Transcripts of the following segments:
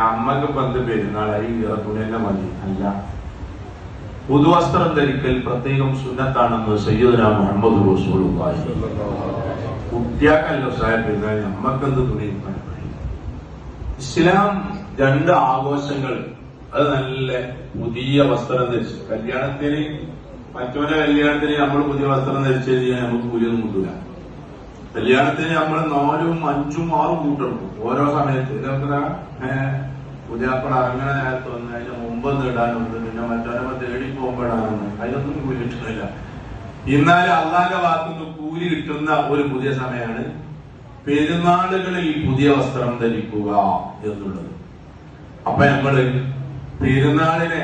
അമ്മക്ക് പന്ത് പെരുന്നാളായി തുണി തന്നെ മതി. അല്ല, പുതുവസ്ത്രം ധരിക്കൽ പ്രത്യേകം സുന്നത്താണെന്ന് സയ്യിദുനാ മുഹമ്മദ് റസൂലുള്ളാഹി. കുട്ടിയാക്കല്ലോ സാഹിബ് പെരുന്നാൾ, നമ്മക്കെന്ത് തുണി? ഇസ്ലാം രണ്ട് ആഘോഷങ്ങൾ, അത് നല്ല പുതിയ വസ്ത്രം ധരിച്ചു. കല്യാണത്തിന്, മറ്റവന്റെ കല്യാണത്തിന് നമ്മൾ പുതിയ വസ്ത്രം ധരിച്ചു കഴിഞ്ഞാൽ നമുക്ക് കൂലിയൊന്നും കിട്ടൂല. കല്യാണത്തിന് നമ്മൾ 4, 5, 6 കൂട്ടെടുക്കും ഓരോ സമയത്ത്. പുതിയാപ്പട അങ്ങനെ നേരത്തെ വന്ന് അതിന് മുമ്പൊന്നും ഇടാനുണ്ട്, പിന്നെ മറ്റവരമ്മ തേടി പോകുമ്പോഴാണെന്ന്, അതിനൊന്നും കൂലി കിട്ടുന്നില്ല. എന്നാലും അള്ളാന്റെ ഭാഗത്തുനിന്ന് കൂലി കിട്ടുന്ന ഒരു പുതിയ സമയമാണ് പെരുന്നാളുകളിൽ പുതിയ വസ്ത്രം ധരിക്കുക എന്നുള്ളത്. അപ്പൊ നമ്മള് പെരുന്നാളിനെ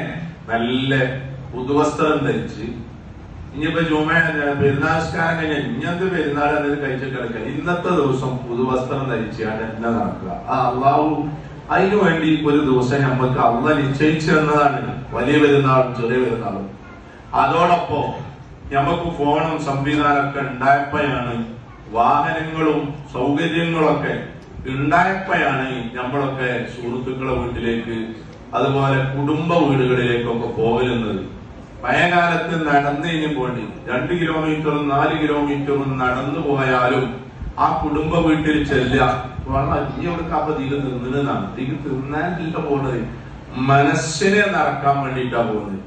നല്ല പുതുവസ്ത്രം ധരിച്ച്, ഇനിയിപ്പോ പെരുന്നാൾസ്കാരം കഴിഞ്ഞാൽ ഇങ്ങനത്തെ പെരുന്നാൾ എന്നത് കഴിച്ചു കിടക്കുക, ഇന്നത്തെ ദിവസം പുതുവസ്ത്രം ധരിച്ചാണ് എന്നെ നടക്കുക. ആ അള്ളാഹു അതിനു വേണ്ടി ഒരു ദിവസം നമുക്ക് അള്ളാഹ് നിശ്ചയിച്ചു തന്നതാണ് വലിയ പെരുന്നാളും ചെറിയ പെരുന്നാളും. അതോടൊപ്പം നമുക്ക് ഫോണും സംവിധാനമൊക്കെ ഉണ്ടായപ്പോഴാണ്, വാഹനങ്ങളും സൗകര്യങ്ങളൊക്കെ ഉണ്ടായപ്പോഴാണ് നമ്മളൊക്കെ സുഹൃത്തുക്കളെ വീട്ടിലേക്ക്, അതുപോലെ കുടുംബ വീടുകളിലേക്കൊക്കെ പോകലുന്നത്. പഴയകാലത്ത് നടന്നതിന് വേണ്ടി 2 കിലോമീറ്ററും 4 കിലോമീറ്ററും നടന്നു പോയാലും ആ കുടുംബ വീട്ടിൽ ചെല്ലുക, ഇവിടേക്ക് അപ്പൊ തീരെ തിന്നതാണ്, തീരെ തിന്നാനില്ല പോകുന്നത്, മനസ്സിനെ നടക്കാൻ വേണ്ടിയിട്ടാ പോകുന്നത്.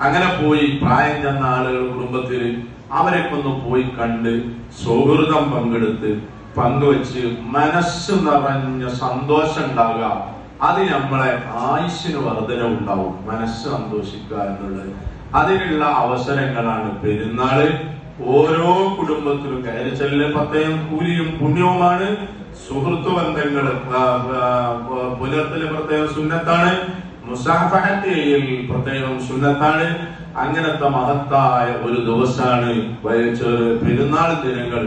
അങ്ങനെ പോയി പ്രായം ചെന്ന ആളുകൾ കുടുംബത്തില് അവരൊക്കെ ഒന്ന് പോയി കണ്ട് സൗഹൃദം പങ്കുവെച്ച് മനസ്സ് നിറഞ്ഞ സന്തോഷം ഉണ്ടാവുക, അത് നമ്മളെ ആയുസ്സിന് വർധനവുണ്ടാവും. മനസ്സ് സന്തോഷിക്കുക എന്നുള്ളത്, അതിനുള്ള അവസരങ്ങളാണ് പെരുന്നാള്. ഓരോ കുടുംബത്തിലും കയറി ചെല്ലൽ പ്രത്യേകം കൂലിയും പുണ്യവുമാണ്. സുഹൃത്തു ബന്ധങ്ങൾ പുലർത്തല് പ്രത്യേകം സുന്നത്താണ്. മുസാഫഹത്ത് ചെയ്യൽ പ്രത്യേകം സുന്നത്താണ്. അങ്ങനത്തെ മഹത്തായ ഒരു ദിവസമാണ് പെരുന്നാൾ ദിനങ്ങൾ.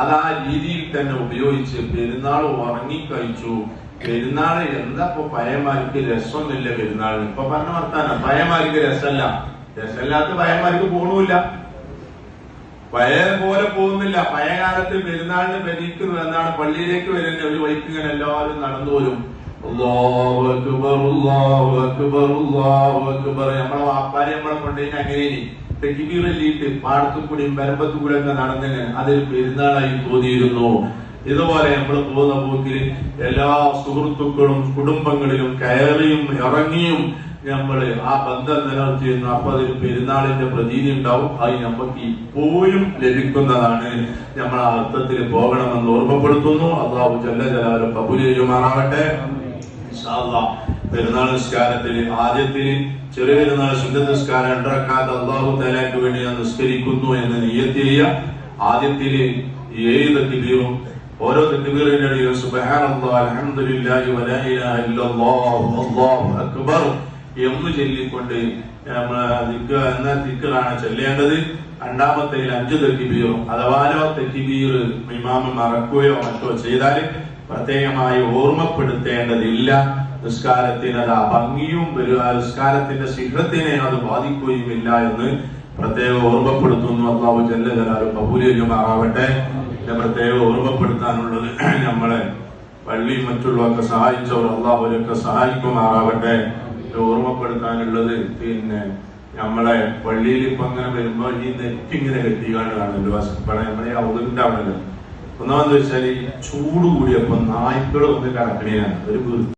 അത് ആ രീതിയിൽ തന്നെ ഉപയോഗിച്ച് പെരുന്നാൾ ഉറങ്ങിക്കഴിച്ചു. പെരുന്നാള് എന്താ ഇപ്പൊ പഴയമാർക്ക് രസമൊന്നുമില്ല. പെരുന്നാളിന് ഇപ്പൊ പറഞ്ഞ വർത്താനം, പഴയമാർക്ക് രസമില്ലാത്ത പഴയമാർക്ക് പോണില്ല, പഴയ പോലെ പോകുന്നില്ല. പഴയ കാലത്ത് പെരുന്നാളിന് പെരീക്ക് എന്താണ് പള്ളിയിലേക്ക് വരുന്ന ഒരു വഴിക്ക് ഇങ്ങനെ എല്ലാവരും നടന്നു വരും. അല്ലാഹു അക്ബർ, അല്ലാഹു അക്ബർ, അല്ലാഹു അക്ബർ. നമ്മളെ വാപ്പാരെ നമ്മളെ കൊണ്ടുകഴിഞ്ഞ അങ്ങനെ തെക്കിബീറല്ലിയിട്ട് പാടത്തു കൂടിയും പരമ്പത്തു കൂടെ ഒക്കെ നടന്നിന് അതൊരു പെരുന്നാളായി തോന്നിയിരുന്നു. ഇതുപോലെ നമ്മൾ പോകുന്ന പോക്കിൽ എല്ലാ സുഹൃത്തുക്കളും കുടുംബങ്ങളിലും കയറിയും ഇറങ്ങിയും നമ്മള് ആ ബന്ധം നിലനിർത്തിയിരുന്നു. അപ്പൊ അതിന് പെരുന്നാളിന്റെ പ്രതീതി ഉണ്ടാവും. അത് നമുക്ക് ഇപ്പോഴും ലഭിക്കുന്നതാണ്. നമ്മൾ ആ അർത്ഥത്തിൽ പോകണമെന്ന് ഓർമ്മപ്പെടുത്തുന്നു. അല്ലാഹു ജല്ല ജലാലുഹു ഖബൂൽ ചെയ്യുമാറാവട്ടെ. ഇൻഷാ അല്ലാഹ് പെരുന്നാൾ നിസ്കാരത്തില് ആദ്യത്തില് ചെറിയ പെരുന്നാൾ സുന്നത്ത് നിസ്കാരം 2 റക്അത്ത് അല്ലാഹു തആലയ്ക്ക് വേണ്ടി ഞാൻ നിസ്കരിക്കുന്നു എന്ന് നിയ്യത്ത് ചെയ്യുക. ആദ്യത്തില് 7 തക്ബീറും ഓരോ തക്ബീറിന്റെ ഇടയിലും സുബ്ഹാനല്ലാഹ് അൽഹംദുലില്ലാഹി വലാ ഇലാഹ ഇല്ലല്ലാഹു അല്ലാഹു അക്ബർ എന്ന് ചൊല്ലിക്കൊണ്ട് എന്ന ദിക്റാണ് ചൊല്ലേണ്ടത്. രണ്ടാമത്തേൽ 5 തക്ബീറും അഥവാ തക്ബീർ ഇമാമ് മറക്കുകയോ മറ്റോ ചെയ്താൽ പ്രത്യേകമായി ഓർമ്മപ്പെടുത്തേണ്ടതില്ല. നിസ്കാരത്തിന് അത് ഭംഗിയും നിസ്കാരത്തിന്റെ ശിഖത്തിനെ അത് ബാധിക്കുകയുമില്ല എന്ന് പ്രത്യേകം ഓർമ്മപ്പെടുത്തുന്നു. അല്ലാഹു ജല്ല ജലാലുഹു ഖബൂൽ ചെയ്യുമാറാവട്ടെ. പ്രത്യേകം ഓർമ്മപ്പെടുത്താനുള്ളത് നമ്മളെ പള്ളിയും മറ്റുള്ളവർക്ക് സഹായിച്ചവർ അല്ലാഹു അവരൊക്കെ സഹായിക്കുമാറാവട്ടെ. ഓർമ്മപ്പെടുത്താനുള്ളത് പിന്നെ നമ്മളെ പള്ളിയിൽ ഇപ്പൊ അങ്ങനെ വരുമ്പോ ഈ നെറ്റിങ്ങനെ കെട്ടിക്കാണല്ലോ നമ്മളെ അവതരിന്റെ ആണല്ലോ. ഒന്നാമെന്ന് വെച്ചാൽ ഈ ചൂട് കൂടിയപ്പോ നായ്ക്കൾ ഒന്ന് കടക്കണേനാണ് ഒരു